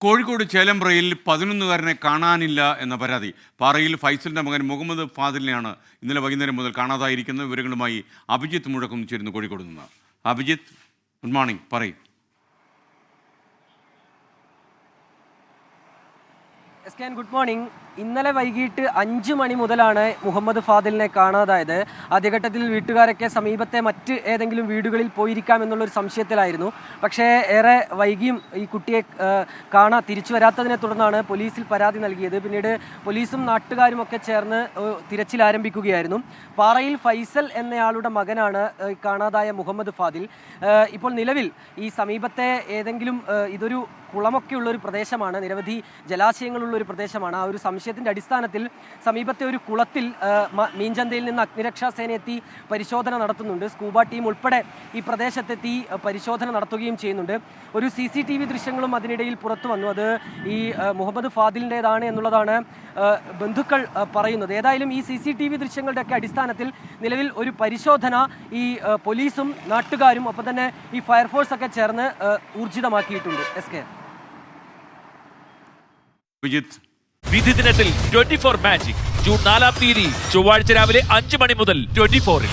കോഴിക്കോട് ചേലമ്പ്രയിൽ 11-കാരനെ കാണാനില്ല എന്ന പരാതി. പാറയിൽ ഫൈസലിന്റെ മകൻ മുഹമ്മദ് ഫാദിലിനെയാണ് ഇന്നലെ വൈകുന്നേരം മുതൽ കാണാതായിരിക്കുന്ന വിവരങ്ങളുമായി അഭിജിത്ത് മുഴക്കം ചേരുന്നു കോഴിക്കോട് നിന്ന്. അഭിജിത്ത്, ഗുഡ് മോർണിംഗ്, പറയും. Good morning. ഇന്നലെ വൈകിട്ട് 5 മണി മുതലാണ് മുഹമ്മദ് ഫാദിലിനെ കാണാതായത്. ആദ്യഘട്ടത്തിൽ വീട്ടുകാരൊക്കെ സമീപത്തെ മറ്റ് ഏതെങ്കിലും വീടുകളിൽ പോയിരിക്കാം എന്നുള്ളൊരു സംശയത്തിലായിരുന്നു. പക്ഷേ ഏറെ വൈകിയും ഈ കുട്ടിയെ തിരിച്ചു വരാത്തതിനെ തുടർന്നാണ് പോലീസിൽ പരാതി നൽകിയത്. പിന്നീട് പോലീസും നാട്ടുകാരും ഒക്കെ ചേർന്ന് തിരച്ചിൽ ആരംഭിക്കുകയായിരുന്നു. പാറയിൽ ഫൈസൽ എന്നയാളുടെ മകനാണ് കാണാതായ മുഹമ്മദ് ഫാദിൽ. ഇപ്പോൾ നിലവിൽ ഈ സമീപത്തെ ഏതെങ്കിലും ഇതൊരു കുളമൊക്കെ ഉള്ളൊരു പ്രദേശമാണ്, നിരവധി ജലാശയങ്ങളുള്ളൊരു പ്രദേശമാണ്. ആ ഒരു സംശയത്തിൻ്റെ അടിസ്ഥാനത്തിൽ സമീപത്തെ ഒരു കുളത്തിൽ മീൻചന്തയിൽ നിന്ന് അഗ്നിരക്ഷാ സേന എത്തി പരിശോധന നടത്തുന്നുണ്ട്. സ്കൂബ ടീം ഉൾപ്പെടെ ഈ പ്രദേശത്തെത്തി പരിശോധന നടത്തുകയും ചെയ്യുന്നുണ്ട്. ഒരു CCTV ദൃശ്യങ്ങളും അതിനിടയിൽ പുറത്തു വന്നു. അത് ഈ മുഹമ്മദ് ഫാദിലിൻ്റെതാണ് എന്നുള്ളതാണ് ബന്ധുക്കൾ പറയുന്നത്. ഏതായാലും ഈ CCTV ദൃശ്യങ്ങളുടെയൊക്കെ അടിസ്ഥാനത്തിൽ നിലവിൽ ഒരു പരിശോധന ഈ പോലീസും നാട്ടുകാരും ഒപ്പം തന്നെ ഈ ഫയർഫോഴ്സ് ഒക്കെ ചേർന്ന് ഊർജിതമാക്കിയിട്ടുണ്ട്. വിധി ദിനത്തിൽ 24 മാജിക് ജൂൺ 4 ചൊവ്വാഴ്ച രാവിലെ 5 മണി മുതൽ 24-ൽ.